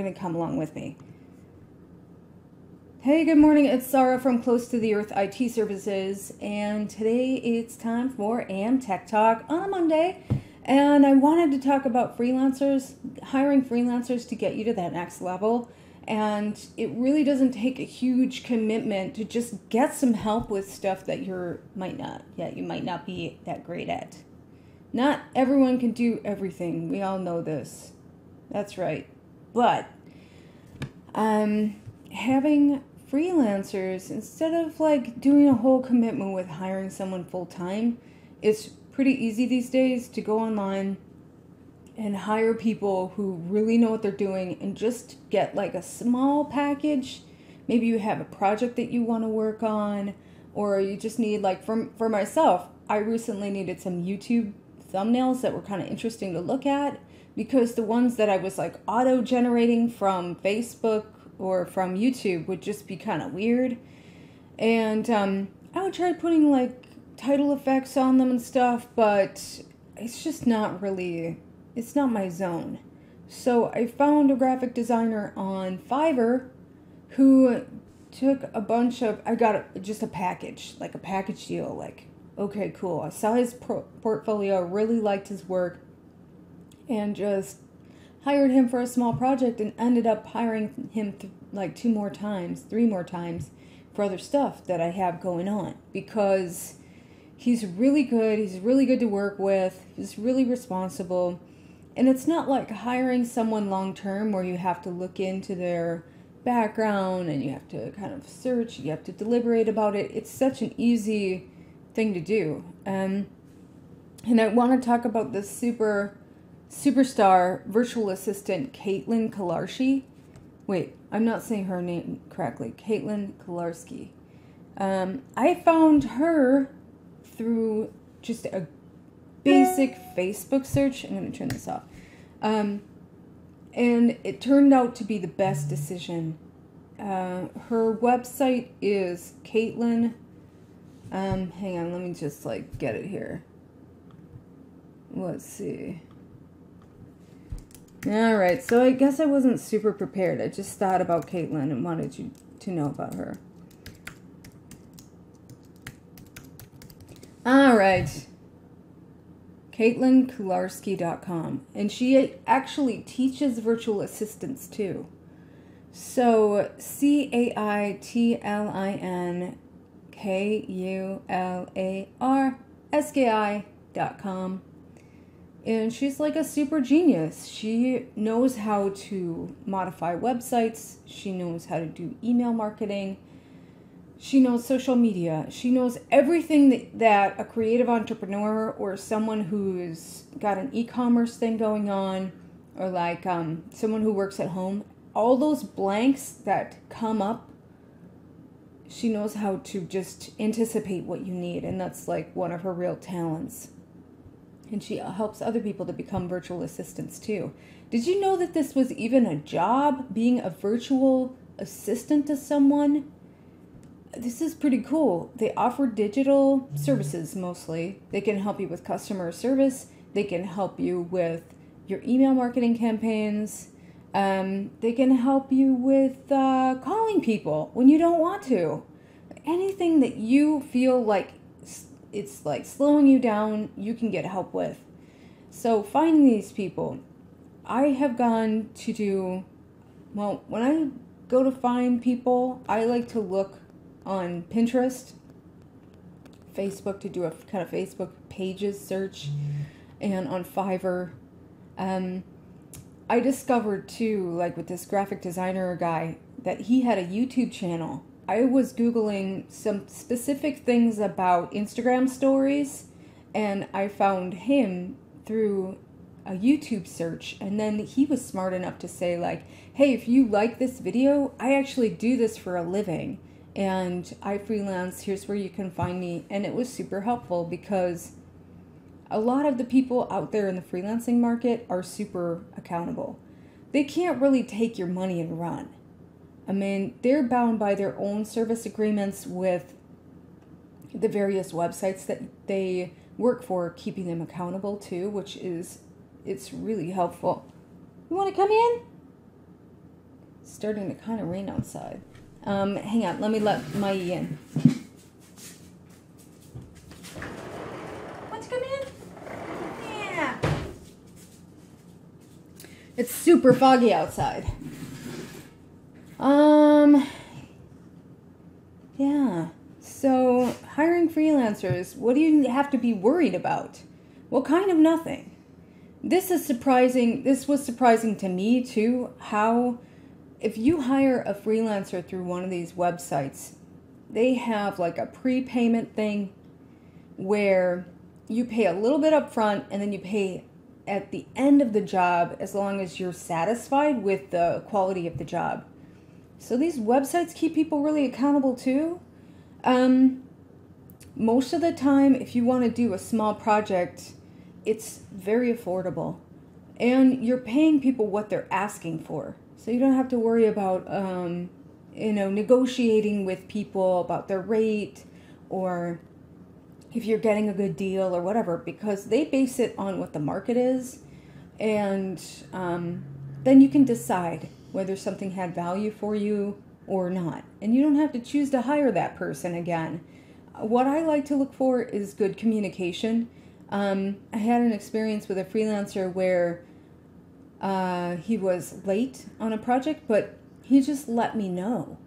going to come along with me. Hey, good morning. It's Sarah from Close to the Earth IT Services, and today it's time for AM Tech Talk on a Monday. And I wanted to talk about freelancers, hiring freelancers to get you to that next level. And it really doesn't take a huge commitment to just get some help with stuff that you might not be that great at. Not everyone can do everything. We all know this. That's right. But having freelancers, instead of like doing a whole commitment with hiring someone full time, it's pretty easy these days to go online and hire people who really know what they're doing and just get like a small package. Maybe you have a project that you want to work on, or you just need, like, for myself, I recently needed some YouTube thumbnails that were kind of interesting to look at, because the ones that I was like auto generating from Facebook or from YouTube would just be kind of weird. And I would try putting like title effects on them and stuff, but it's just not really, it's not my zone. So I found a graphic designer on Fiverr who took a bunch of, I got just a package, like a package deal, like, okay, cool. I saw his portfolio, really liked his work, and just hired him for a small project and ended up hiring him like 3 more times for other stuff that I have going on, because he's really good. He's really good to work with. He's really responsible. And it's not like hiring someone long term where you have to look into their background and you have to kind of search, you have to deliberate about it. It's such an easy thing to do. And I want to talk about this superstar virtual assistant, Caitlin Kolarski. Wait, I'm not saying her name correctly. Caitlin Kolarski. I found her through just a basic Facebook search. I'm going to turn this off. And it turned out to be the best decision. Her website is Caitlin. Hang on, let me just like get it here. Let's see. Alright, so I guess I wasn't super prepared. I just thought about Caitlin and wanted you to know about her. Alright. CaitlinKolarski.com. And she actually teaches virtual assistants too. So CaitlinKularski.com. And she's like a super genius. She knows how to modify websites. She knows how to do email marketing. She knows social media. She knows everything that a creative entrepreneur or someone who's got an e-commerce thing going on, or like someone who works at home, all those blanks that come up, she knows how to just anticipate what you need. And that's like one of her real talents. And she helps other people to become virtual assistants too. Did you know that this was even a job, being a virtual assistant to someone? This is pretty cool. They offer digital services mostly. They can help you with customer service. They can help you with your email marketing campaigns. They can help you with calling people when you don't want to. Anything that you feel like it's like slowing you down, you can get help with. So finding these people. I have gone to do, well, when I go to find people, I like to look on Pinterest, Facebook, to do a kind of Facebook pages search, and on Fiverr. I discovered too, like with this graphic designer guy, that he had a YouTube channel. I was Googling some specific things about Instagram stories, and I found him through a YouTube search. And then he was smart enough to say like, hey, if you like this video, I actually do this for a living, and I freelance, here's where you can find me. And it was super helpful, because a lot of the people out there in the freelancing market are super accountable. They can't really take your money and run. I mean, they're bound by their own service agreements with the various websites that they work for, keeping them accountable too, which is, it's really helpful. You want to come in? starting to kind of rain outside. Hang on, let me let Mai in. Want to come in? Yeah. It's super foggy outside. Yeah. So, hiring freelancers, what do you have to be worried about? Well, kind of nothing. This was surprising to me too, how if you hire a freelancer through one of these websites, they have like a prepayment thing where you pay a little bit up front and then you pay at the end of the job as long as you're satisfied with the quality of the job. So these websites keep people really accountable too. Most of the time, if you want to do a small project, it's very affordable. And you're paying people what they're asking for. So you don't have to worry about, negotiating with people about their rate or if you're getting a good deal or whatever, because they base it on what the market is. And then you can decide whether something had value for you or not. And you don't have to choose to hire that person again. What I like to look for is good communication. I had an experience with a freelancer where he was late on a project, but he just let me know.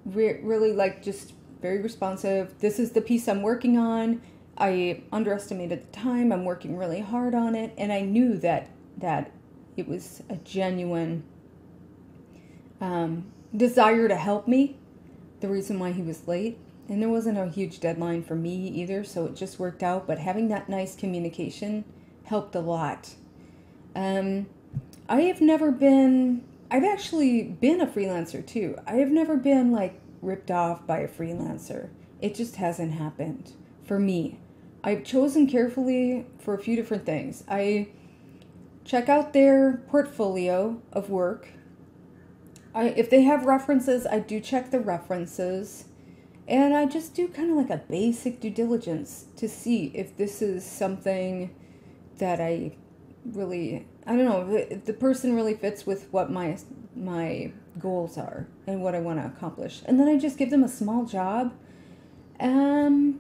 Really, like, just very responsive. This is the piece I'm working on. I underestimated the time. I'm working really hard on it. And I knew that it was a genuine desire to help me, the reason why he was late. And there wasn't a huge deadline for me either, so it just worked out. But having that nice communication helped a lot. I've actually been a freelancer too. I have never been like ripped off by a freelancer. It just hasn't happened for me. I've chosen carefully for a few different things. I check out their portfolio of work. If they have references, I do check the references. And I just do kind of like a basic due diligence to see if this is something that I don't know, if the person really fits with what my goals are and what I want to accomplish. And then I just give them a small job. And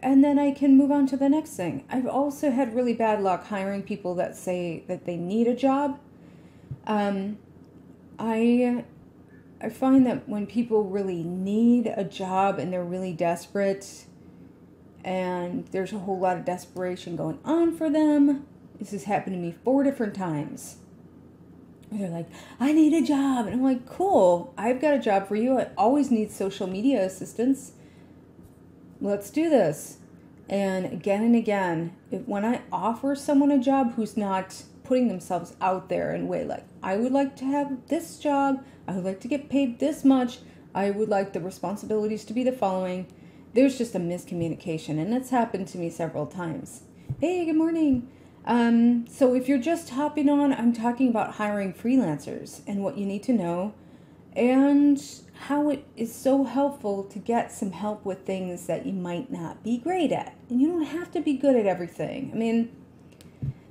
then I can move on to the next thing. I've also had really bad luck hiring people that say that they need a job. I find that when people really need a job and they're really desperate and there's a whole lot of desperation going on for them, this has happened to me 4 different times. They're like, I need a job. And I'm like, cool, I've got a job for you. I always need social media assistance. Let's do this. And again, when I offer someone a job who's not putting themselves out there in a way like, I would like to have this job, I would like to get paid this much, I would like the responsibilities to be the following, there's just a miscommunication. And it's happened to me several times. Hey, good morning. So if you're just hopping on, I'm talking about hiring freelancers and what you need to know and how it is so helpful to get some help with things that you might not be great at. And you don't have to be good at everything. I mean,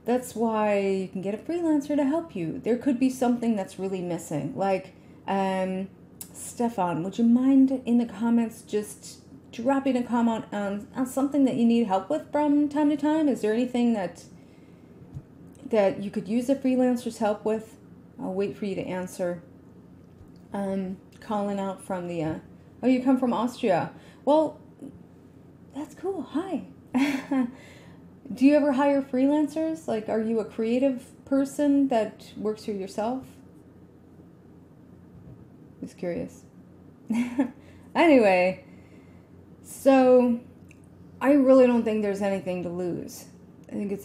that's why you can get a freelancer to help you. There could be something that's really missing. Like, Stefan, would you mind in the comments just dropping a comment on something that you need help with from time to time? Is there anything that you could use a freelancer's help with? I'll wait for you to answer. Calling out from the, oh, you come from Austria. Well, that's cool. Hi. Do you ever hire freelancers? Like, are you a creative person that works for yourself? Just curious. Anyway, so I really don't think there's anything to lose. I think it's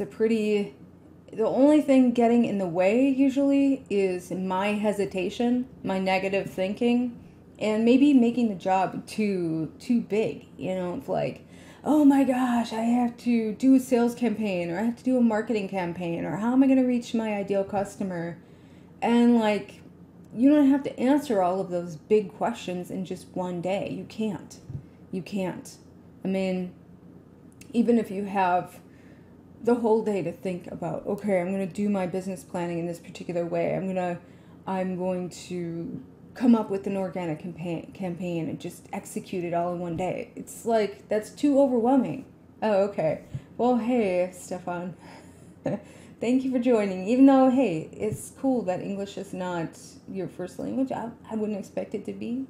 the only thing getting in the way usually is my hesitation, my negative thinking, and maybe making the job too big. It's like, oh my gosh, I have to do a sales campaign, or I have to do a marketing campaign, or how am I going to reach my ideal customer? And like, you don't have to answer all of those big questions in just one day. You can't. I mean, even if you have the whole day to think about, okay, I'm going to do my business planning in this particular way. I'm going to I'm going to come up with an organic campaign and just execute it all in one day. It's like, that's too overwhelming. Oh, okay. Well, hey, Stefan. Thank you for joining. Even though, hey, it's cool that English is not your first language. I wouldn't expect it to be.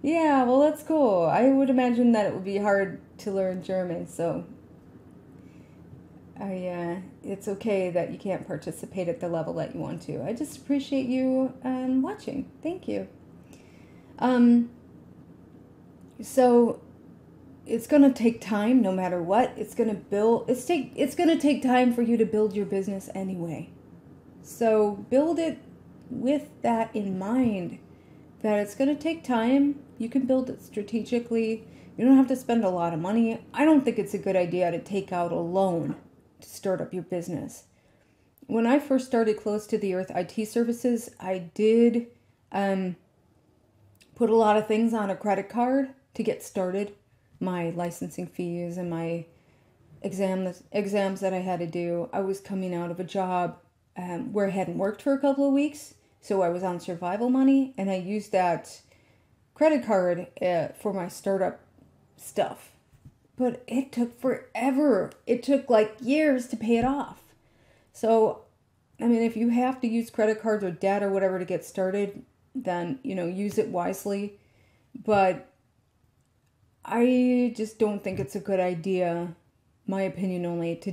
Yeah, well, that's cool. I would imagine that it would be hard to learn German, so it's okay that you can't participate at the level that you want to. I just appreciate you watching. Thank you. So it's gonna take time, no matter what. It's gonna take time for you to build your business anyway. So build it with that in mind. That it's gonna take time. You can build it strategically. You don't have to spend a lot of money. I don't think it's a good idea to take out a loan to start up your business. When I first started Close to the Earth IT services, I did put a lot of things on a credit card to get started. My licensing fees and my exams that I had to do. I was coming out of a job where I hadn't worked for a couple of weeks, so I was on survival money, and I used that credit card for my startup stuff. But it took forever. It took like years to pay it off. So, I mean, if you have to use credit cards or debt or whatever to get started, then, use it wisely. But I just don't think it's a good idea, my opinion only, to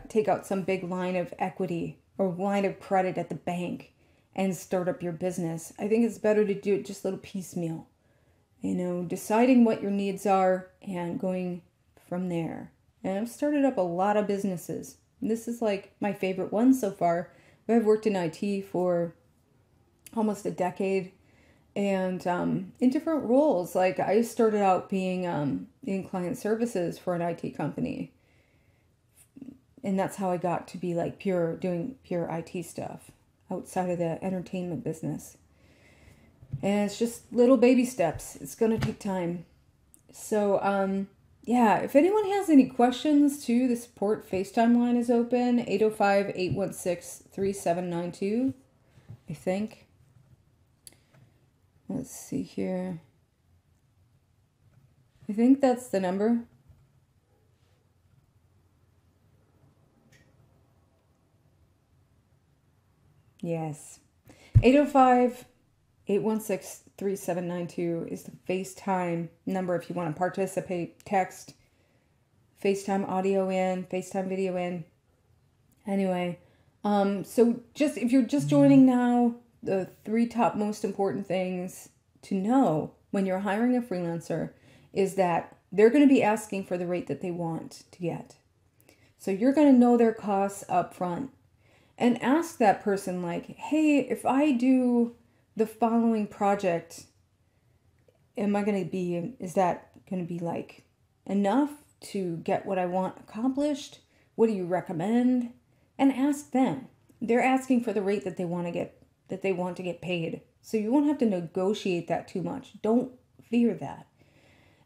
take out some big line of equity or line of credit at the bank and start up your business. I think it's better to do it just a little piecemeal. Deciding what your needs are and going from there. And I've started up a lot of businesses. This is like my favorite one so far. I've worked in IT for almost a decade, and in different roles. Like, I started out being in client services for an IT company, and that's how I got to be like doing pure IT stuff outside of the entertainment business. And it's just little baby steps. It's gonna take time. So yeah, if anyone has any questions too, the support FaceTime line is open, 805-816-3792, I think. Let's see here. I think that's the number. Yes. 805-816-3792 is the FaceTime number if you want to participate. Text, FaceTime audio in, FaceTime video in. Anyway, so if you're just joining now, the 3 top most important things to know when you're hiring a freelancer is that they're going to be asking for the rate that they want to get. So you're going to know their costs up front and ask that person, like, hey, if I do the following project, is that going to be like enough to get what I want accomplished? What do you recommend? And ask them. They're asking for the rate that they want to get paid. So you won't have to negotiate that too much. Don't fear that.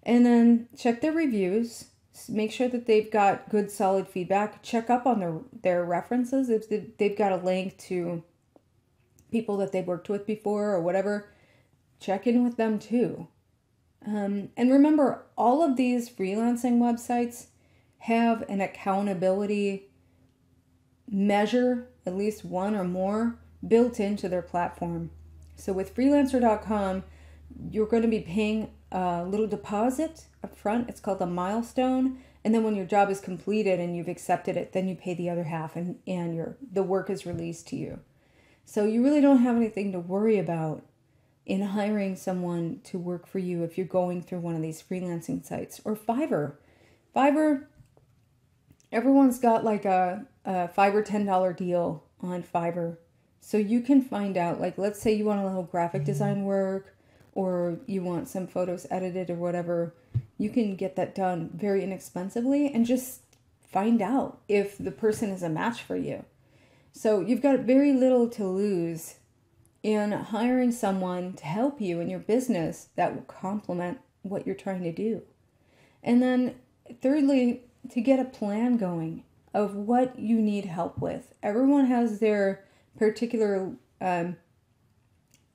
And then check their reviews. Make sure that they've got good, solid feedback. Check up on their references. If they've got a link to people that they've worked with before or whatever, check in with them too. And remember, all of these freelancing websites have an accountability measure, at least one or more, built into their platform. So with freelancer.com, you're going to be paying a little deposit up front. It's called a milestone. And then when your job is completed and you've accepted it, then you pay the other half and the work is released to you. So you really don't have anything to worry about in hiring someone to work for you if you're going through one of these freelancing sites. Or Fiverr. Fiverr, everyone's got like a $5 or $10 deal on Fiverr. So you can find out, like, let's say you want a little graphic design work, or you want some photos edited or whatever, you can get that done very inexpensively and just find out if the person is a match for you. So you've got very little to lose in hiring someone to help you in your business that will complement what you're trying to do. And then thirdly, to get a plan going of what you need help with. Everyone has their particular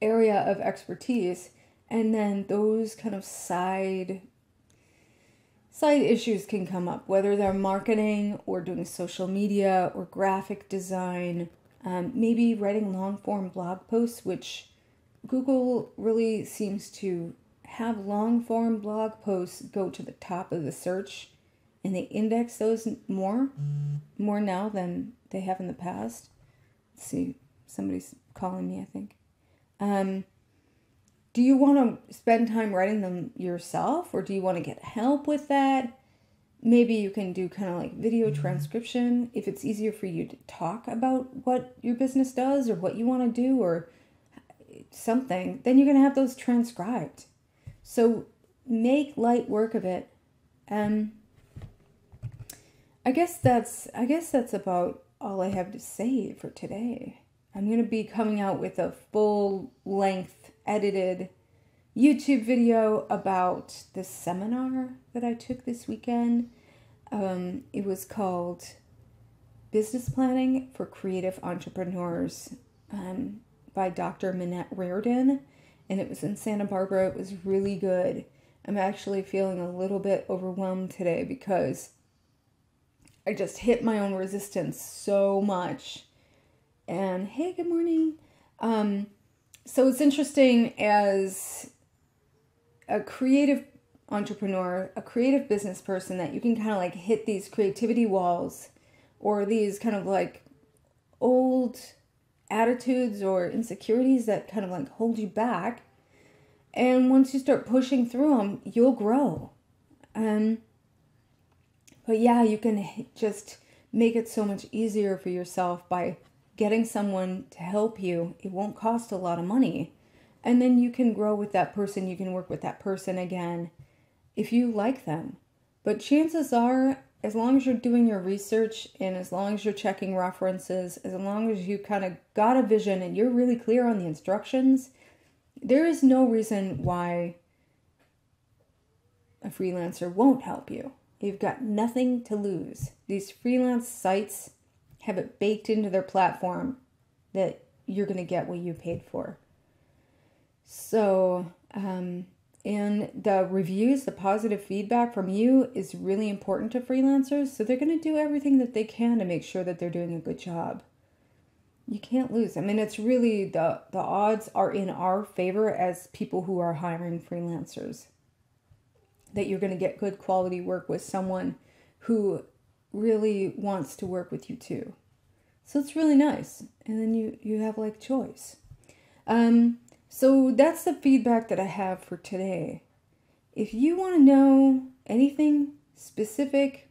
area of expertise, and then those kind of side issues can come up, whether they're marketing or doing social media or graphic design, maybe writing long form blog posts, which Google really seems to have long form blog posts go to the top of the search, and they index those more now than they have in the past. Let's see, somebody's calling me, I think. Do you want to spend time writing them yourself, or do you want to get help with that? Maybe you can do kind of like video transcription if it's easier for you to talk about what your business does or what you want to do or something. Then you're going to have those transcribed. So make light work of it. I guess that's about all I have to say for today. I'm going to be coming out with a full-length edited YouTube video about the seminar that I took this weekend. It was called Business Planning for Creative Entrepreneurs by Dr. Minette Reardon, and it was in Santa Barbara. It was really good. I'm actually feeling a little bit overwhelmed today because I just hit my own resistance so much. And hey, good morning. So it's interesting as a creative entrepreneur, a creative business person, that you can kind of like hit these creativity walls or these kind of like old attitudes or insecurities that kind of like hold you back. And once you start pushing through them, you'll grow. But yeah, you can just make it so much easier for yourself by getting someone to help you. It won't cost a lot of money. And then you can grow with that person. You can work with that person again if you like them. But chances are, as long as you're doing your research and as long as you're checking references, as long as you kind of got a vision and you're really clear on the instructions, there is no reason why a freelancer won't help you. You've got nothing to lose. These freelance sites have it baked into their platform that you're going to get what you paid for. So, and the reviews, the positive feedback from you is really important to freelancers. So they're going to do everything that they can to make sure that they're doing a good job. You can't lose. I mean, it's really the odds are in our favor as people who are hiring freelancers, that you're going to get good quality work with someone who really wants to work with you too. So it's really nice. And then you have like choice. So that's the feedback that I have for today. If you want to know anything specific,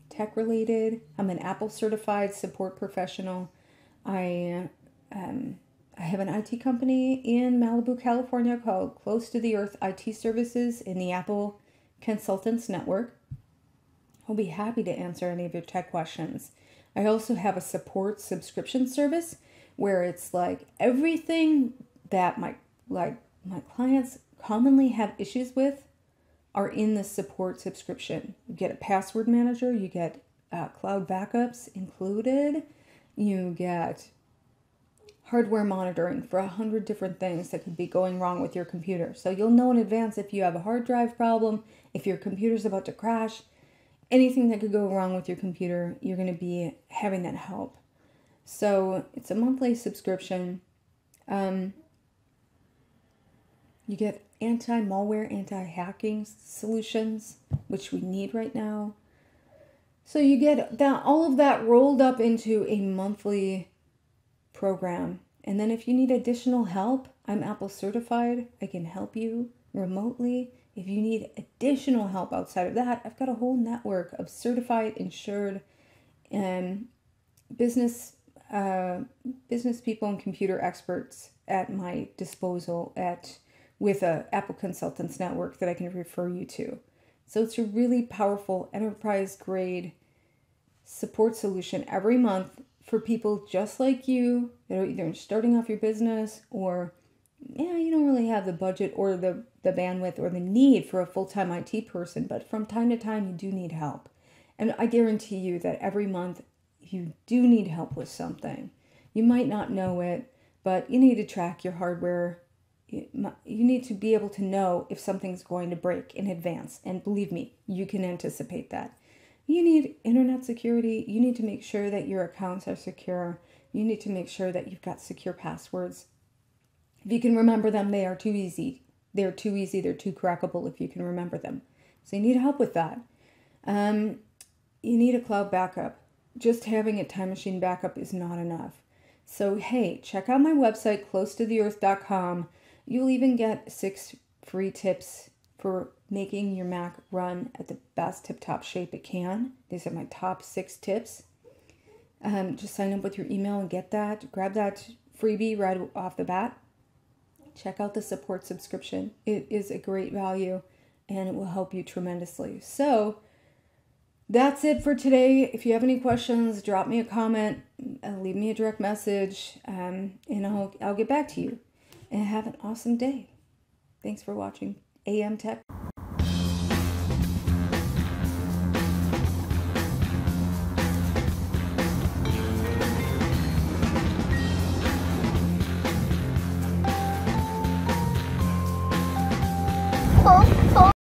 tech related, I'm an Apple certified support professional. I have an IT company in Malibu, California called Close to the Earth IT Services in the Apple Consultants Network. I'll be happy to answer any of your tech questions. I also have a support subscription service where it's like everything that my clients commonly have issues with are in the support subscription. You get a password manager, you get cloud backups included, you get hardware monitoring for 100 different things that could be going wrong with your computer. So you'll know in advance if you have a hard drive problem, if your computer's about to crash, anything that could go wrong with your computer, you're going to be having that help. So it's a monthly subscription. You get anti-malware, anti-hacking solutions, which we need right now. So you get that, all of that rolled up into a monthly program. And then if you need additional help, I'm Apple certified. I can help you remotely. If you need additional help outside of that, I've got a whole network of certified, insured, business people and computer experts at my disposal with a Apple Consultants Network that I can refer you to. So it's a really powerful enterprise grade support solution every month for people just like you that are either starting off your business or you don't really have the budget or the bandwidth or the need for a full-time IT person, but from time to time you do need help. And I guarantee you that every month you do need help with something. You might not know it, but you need to track your hardware You need to be able to know if something's going to break in advance. And believe me, you can anticipate that. You need internet security. You need to make sure that your accounts are secure. You need to make sure that you've got secure passwords. If you can remember them, they are too easy. They're too easy. They're too crackable if you can remember them. So you need help with that. You need a cloud backup. Just having a Time Machine backup is not enough. So hey, check out my website, closetotheearth.com. You'll even get 6 free tips for making your Mac run at the best tip-top shape it can. These are my top 6 tips. Just sign up with your email and get that. Grab that freebie right off the bat. Check out the support subscription. It is a great value and it will help you tremendously. So that's it for today. If you have any questions, drop me a comment, leave me a direct message, and I'll get back to you. And have an awesome day. Thanks for watching AM Tech. Cool.